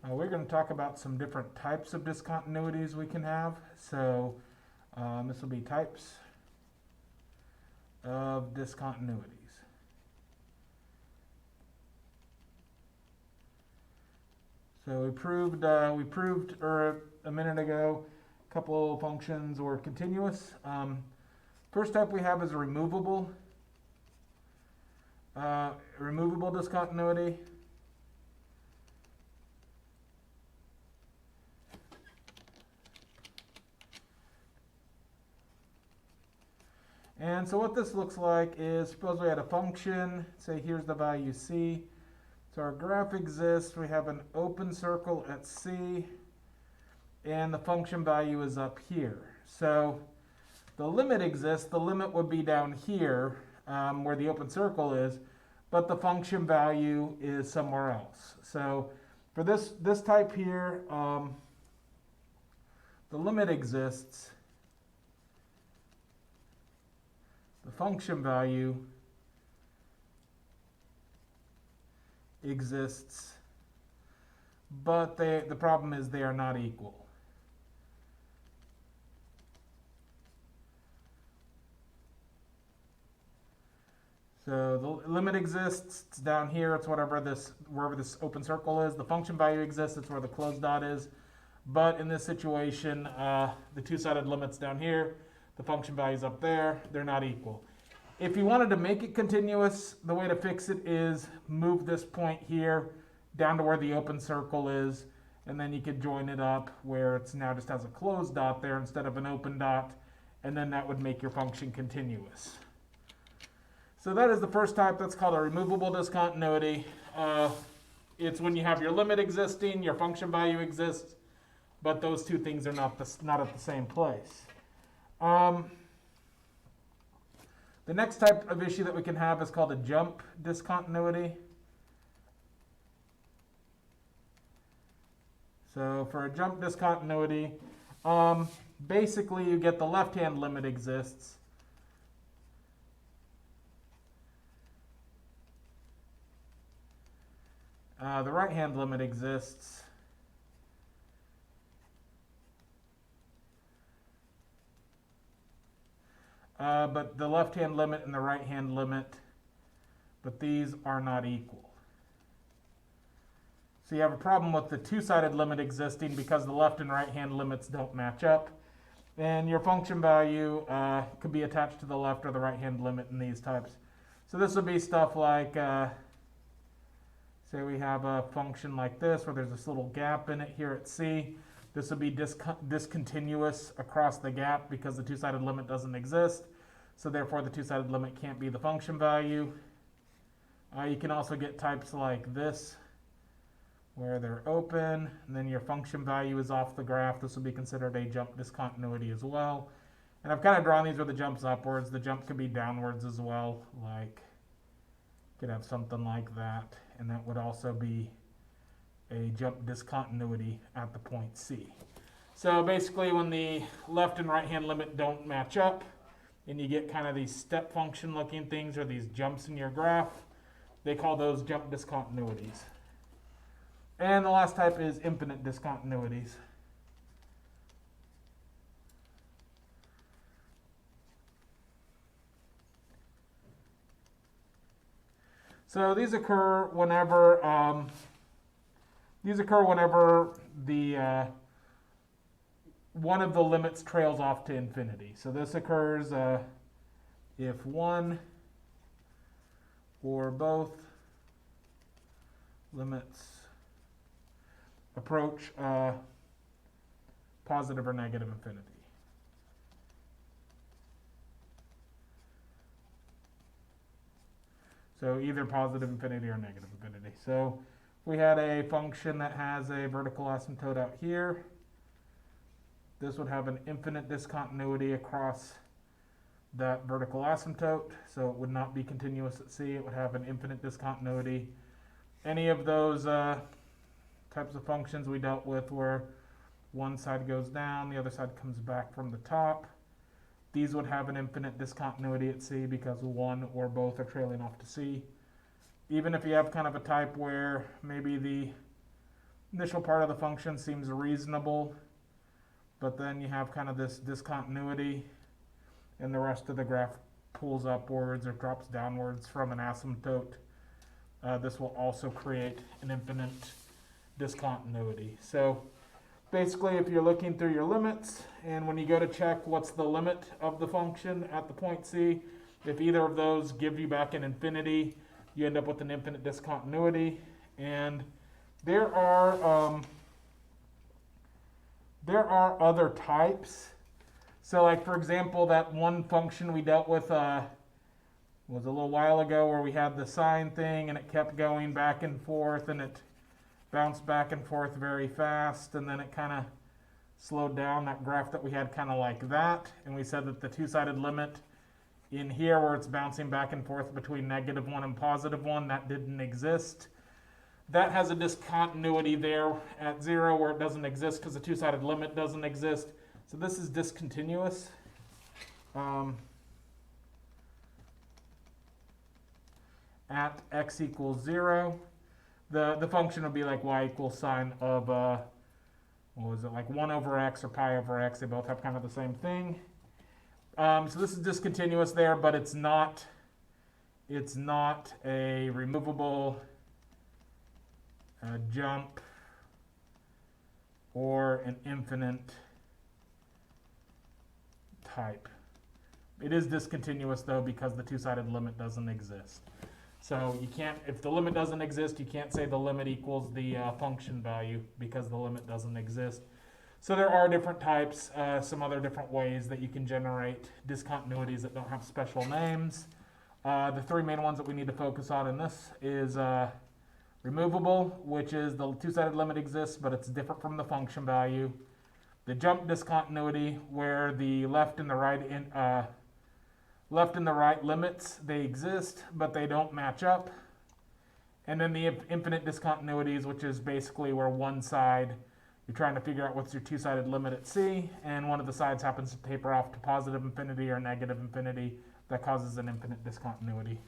We're going to talk about some different types of discontinuities we can have. So this will be types of discontinuities. So we proved a minute ago a couple of functions were continuous. First type we have is a removable discontinuity. And so what this looks like is, suppose we had a function, say here's the value c. So our graph exists, we have an open circle at c, and the function value is up here. So the limit exists, the limit would be down here where the open circle is, but the function value is somewhere else. So for this type here, the limit exists, the function value exists, but the problem is they are not equal. So the limit exists, it's down here, it's wherever this open circle is. The function value exists, it's where the closed dot is. But in this situation, the two-sided limit's down here, the function value is up there, they're not equal. If you wanted to make it continuous, the way to fix it is move this point here down to where the open circle is, and then you could join it up where it's now just has a closed dot there instead of an open dot, and then that would make your function continuous. So that is the first type, that's called a removable discontinuity. It's when you have your limit existing, your function value exists, but those two things are not at the same place. The next type of issue that we can have is called a jump discontinuity. So for a jump discontinuity, basically you get the left-hand limit exists. The right-hand limit exists. But the left-hand limit and the right-hand limit, but these are not equal. So you have a problem with the two-sided limit existing because the left and right-hand limits don't match up. And your function value could be attached to the left or the right-hand limit in these types. So this would be stuff like, say we have a function like this where there's this little gap in it here at c. This would be discontinuous across the gap because the two-sided limit doesn't exist. So therefore the two-sided limit can't be the function value. You can also get types like this where they're open and then your function value is off the graph. This would be considered a jump discontinuity as well. And I've kind of drawn these where the jump's upwards. The jump could be downwards as well. Like you could have something like that, and that would also be a jump discontinuity at the point C. So basically when the left and right hand limit don't match up and you get kind of these step function looking things or these jumps in your graph, they call those jump discontinuities. And the last type is infinite discontinuities. So these occur whenever the one of the limits trails off to infinity. So this occurs if one or both limits approach positive or negative infinity. So either positive infinity or negative infinity. So we had a function that has a vertical asymptote out here. This would have an infinite discontinuity across that vertical asymptote. So it would not be continuous at C. It would have an infinite discontinuity. Any of those types of functions we dealt with where one side goes down, the other side comes back from the top. These would have an infinite discontinuity at C because one or both are trailing off to C. Even if you have kind of a type where maybe initial part of the function seems reasonable, but then you have kind of this discontinuity, and the rest of the graph pulls upwards or drops downwards from an asymptote. This will also create an infinite discontinuity. So basically, if you're looking through your limits, and when you go to check what's the limit of the function at the point C, if either of those give you back an infinity, you end up with an infinite discontinuity. And there are other types. So like, for example, that one function we dealt with was a little while ago where we had the sine thing and it kept going back and forth and it bounced back and forth very fast, and then it kind of slowed down. That graph that we had kind of like that, and we said that the two-sided limit in here where it's bouncing back and forth between -1 and +1, that didn't exist. That has a discontinuity there at 0 where it doesn't exist because the two-sided limit doesn't exist. So this is discontinuous. At x equals 0, the function will be like y equals sine of, what was it, like 1 over x or pi over x. They both have kind of the same thing. So this is discontinuous there, but it's not a removable jump or an infinite type. It is discontinuous though because the two-sided limit doesn't exist. So you can't, if the limit doesn't exist, you can't say the limit equals the function value because the limit doesn't exist. So there are different types, some other different ways that you can generate discontinuities that don't have special names. The three main ones that we need to focus on in this is removable, which is the two-sided limit exists, but it's different from the function value. The jump discontinuity, where the left and the right limits, they exist, but they don't match up. And then the infinite discontinuities, which is basically where one side, you're trying to figure out what's your two-sided limit at C, and one of the sides happens to taper off to positive infinity or negative infinity. That causes an infinite discontinuity.